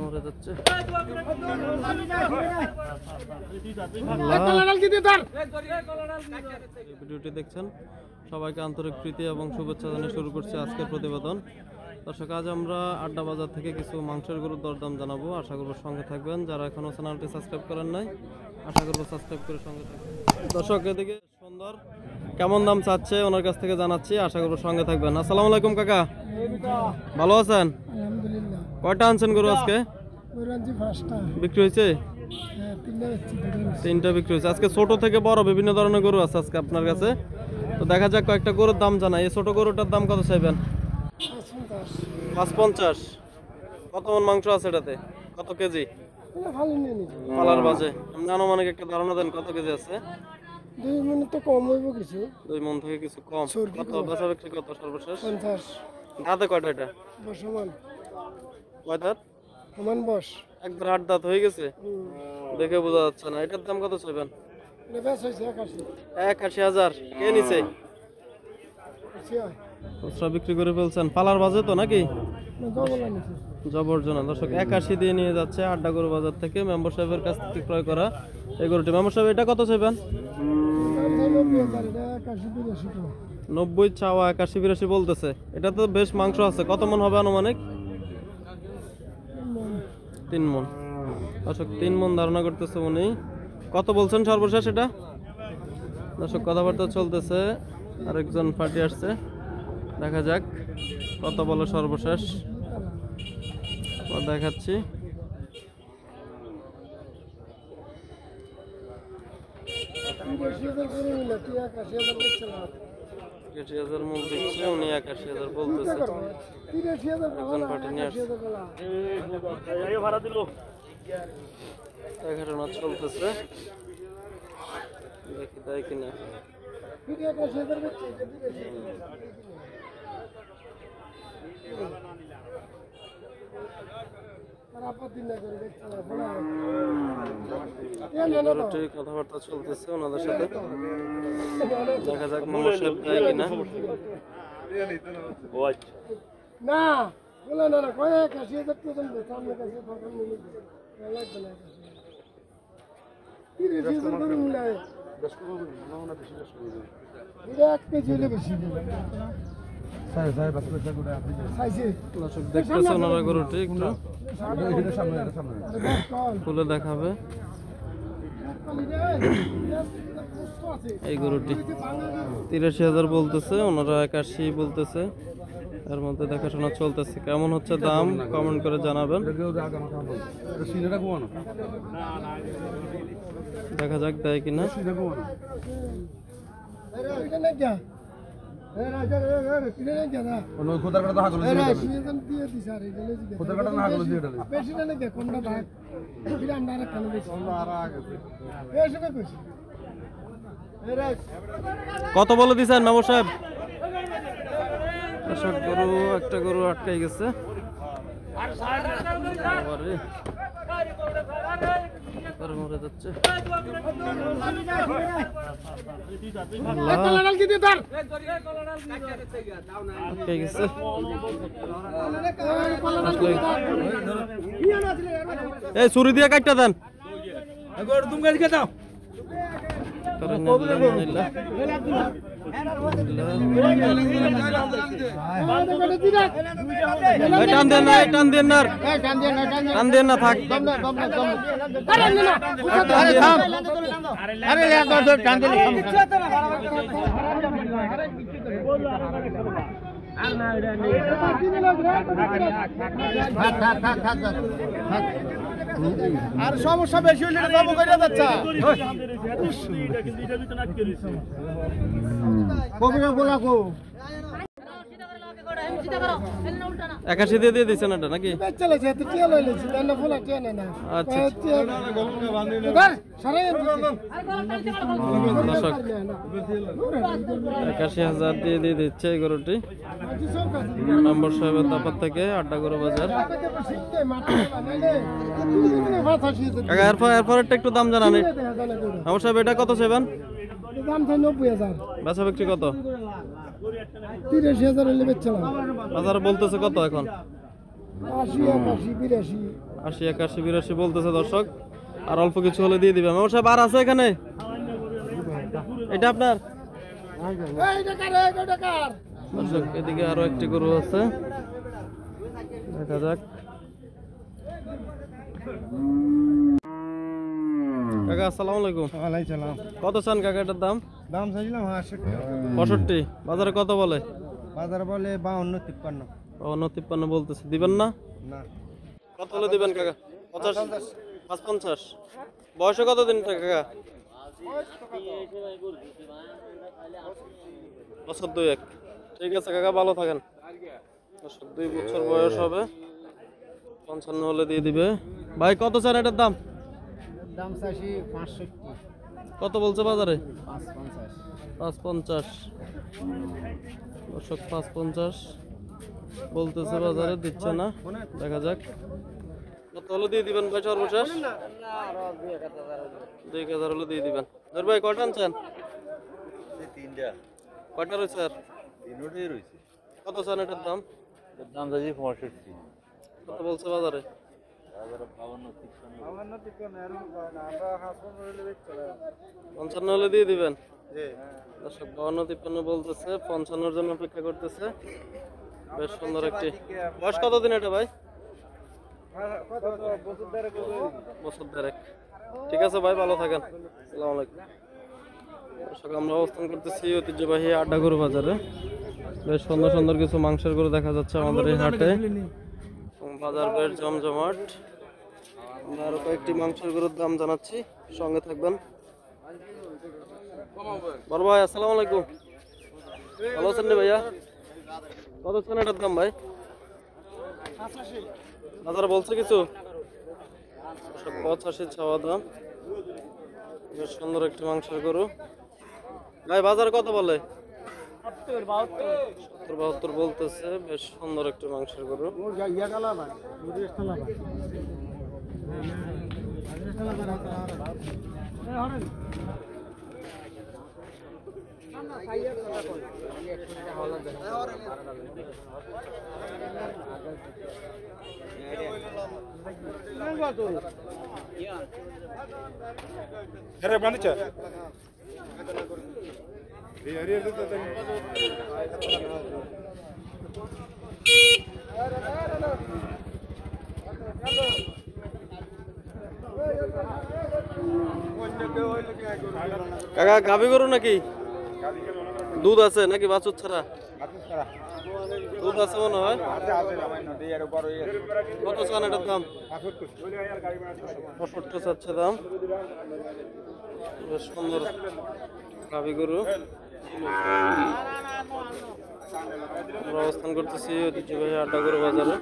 মরে যাচ্ছে। ভিডিওটি দেখছেন সবাইকে আন্তরিক প্রীতি এবং শুভেচ্ছা জানিয়ে শুরু করছি আজকের প্রতিবেদন। দর্শক, আজ আমরা আড্ডা বাজার থেকে কিছু মাংসের গরুর দরদাম জানাবো। আশা করবো সঙ্গে থাকবেন। যারা এখনো চ্যানেলটি সাবস্ক্রাইব করেন নাই, আশা করবো সাবস্ক্রাইব করে সঙ্গে থাকবেন। দর্শক, এদিকে সুন্দর কেমন দাম চাচ্ছে ওনার কাছ থেকে জানাচ্ছি, আশা করবো সঙ্গে থাকবেন। আসসালামু আলাইকুম কাকা, ভালো আছেন? কয়টা আনছেন গরু আজকে? বিক্রি হয়েছে? তিনটা বিক্রি হয়েছে। আজকে ছোট থেকে বড় বিভিন্ন ধরনের গরু আছে আজকে আপনার কাছে। তো দেখা যাক কয়েকটা গরুর দাম জানাই। এই ছোট গরুটার দাম কত চাইবেন? 550। কত মন মাংস আছে এটাতে? কত কেজি? পালার বাজে আনুমানিক একটা ধারণা দেন, কত কেজি আছে? 2 মণ তো কম হইব কিছু। 2 মণ থেকে কিছু কম। কত বেচা বিক্রি কত সর্বশেষ? 50। দাঁতে কয়টা এটা? বসমান। কয় দাঁত? সমান বস। একবার 8 দাঁত হয়ে গেছে, দেখে বোঝা যাচ্ছে না। এটার দাম কত চাইবেন? এটা বেচ হইছে 81। 81,000 কে নিছে? খুচরা বিক্রি করে ফেলছেন। পালার বাজে তো নাকি? জবরজনা। দর্শক, 81 দিয়ে নিয়ে যাচ্ছে আড্ডা গরু বাজার থেকে মেম্বার সাহেবের কাছ থেকে ক্রয় করা এই গরুটি। মেম্বার সাহেব, এটা কত চাইবেন? 90 চাওয়া, 81-82 বলতেছে। এটা তো বেশ মাংস আছে। কত মন হবে আনুমানিক? 3 মন। দর্শক, 3 মন ধারণা করতেছে উনি। কত বলছেন সর্বশেষ এটা? দর্শক, কথাবার্তা চলতেছে, আরেকজন পার্টি আসছে, দেখা যাক কত বলে সর্বশেষ। দেখাচ্ছি। মূল দিচ্ছে উনি, 81,000 বলতেছে। দেখাশোনা চলতেছে, দেখি তাই কিনা। কথাবার্তা চলতেছে ওনাদের সাথে, দেখা যাক মনোসেব দেয় কিনা। না বলে না না কয়েক 80,000 তো দেন সামনে কাছে ফাঁকা মিলে লাগবে না। 30,000 করে মিলায় 10 করে না না বেশি 10 করে এটা 1 কেজি হলে বেশি দেবে। স্যার স্যার বাস করে করে আপনি সাইজে দর্শক দেখতেছেন ওনারা গরুটি একটু সামনে খুলে দেখাবে এই গরুটি। 83,000 বলতেছে, ওনারা 81 বলতেছে। এর মধ্যে দেখাশোনা চলতেছে। কেমন হচ্ছে দাম কমেন্ট করে জানাবেন। দেখা যাক দেয় কিনা। কত বলে দিচ্ছেন মেম্বার সাহেব? গরু একটা গরু আটকাই গেছে। মরে যাচ্ছে। এই ছুরি দিয়ে কাটটা দেন। টান দেন না, টান দেন না, টান দেন না, থাক। আর সমস্যা বেশি হইলে জব করে যাচ্ছে। কবিরা বলা কো 81 দিয়ে দিয়ে দিছেন এটা নাকি? চলেছে তো টিয়া লইলেছি না ফুলা টিয়া না। আচ্ছা, সারাই দর্শক 81,000 দিয়ে দিয়ে দিচ্ছে এই গরুটি নম্বর সাহেবের দাপার থেকে আড্ডা গরু বাজার। এরপর একটু দাম জানানি নম্বর সাহেব, এটা কত চাইবেন? দাম 90,000। বেচা বিক্রি কত? 83,000 হলে বেচলাম। বাজারে বলতেছে কত এখন? 80, 81, 82। 80, 81, 82 বলতেছে দর্শক। আর অল্প কিছু হলে দিয়ে দিবে। মেমর সাহেব আর আছে এখানে? এটা আপনার? দর্শক এদিকে আরো একটি গরু আছে, দেখা যাক। কাকা আসসালামু আলাইকুম। কত চান কাকা এটার দাম? দাম চাইছিলাম 65। বাজারে কত বলে? বাজার বলে 52, 53। 52, 53 বলতেছে, দিবেন না? না, কত হলে দিবেন কাকা? 50, 55। বয়সে কত দিন কাকা? বছর 2-1। ঠিক আছে কাকা, ভালো থাকেন। 2 বছর বয়স হবে, 55 হলে দিয়ে দিবে। ভাই কত চান এটার দাম? দাম চাইছি 65। কত বলছে বাজারে? 550। 550। দর্শক 550 বলতেছে বাজারে, দিচ্ছে না, দেখা যাক। কত হলে দিয়ে দিবেন ভাই সর্বশেষ? 2000 হলে দিয়ে দিবেন। ধর ভাই কয়টা আনছেন? কয়টা রয়েছে আর? কত চান এটার দাম? দাম চাইছি 65। কত বলছে বাজারে? 55 হলে দিয়ে দিবেন। দর্শক 52-53 বলতেছে, 55-র জন্য অপেক্ষা করতেছে। বেশ সুন্দর একটি। বয়স কতদিন এটা ভাই? বছর 1.5। ঠিক আছে ভাই, ভালো থাকেন। আসসালামু আলাইকুম। দর্শক আমরা অবস্থান করতেছি ঐতিহ্যবাহী আড্ডা গরু বাজারে। বেশ সুন্দর সুন্দর কিছু মাংসের গরু দেখা যাচ্ছে আমাদের এই হাটে। বাজার বেশ জমজমাট। আমরা আরো কয়েকটি মাংসের গরুর দাম জানাচ্ছি, সঙ্গে থাকবেন। বড় ভাই আসসালামু আলাইকুম। ভালো আছেন ভাইয়া? কত চান এটার দাম ভাই? বাজারে বলছে কিছু? 85 চাওয়া দাম। বেশ সুন্দর একটি মাংসের গরু। ভাই বাজার কত বলে? 70-72 বলতেছে। বেশ সুন্দর একটি মাংসের গরু। কাকা গাভী গরু নাকি? দুধ আছে নাকি বাছুর ছাড়া? দুধ আছে মনে হয়। কত চান এটার দাম? 65 চাচ্ছে দাম। বেশ সুন্দর গাভী গরু। আমরা অবস্থান করতেছি ঐতিহ্যবাহী আড্ডা গরু বাজারে।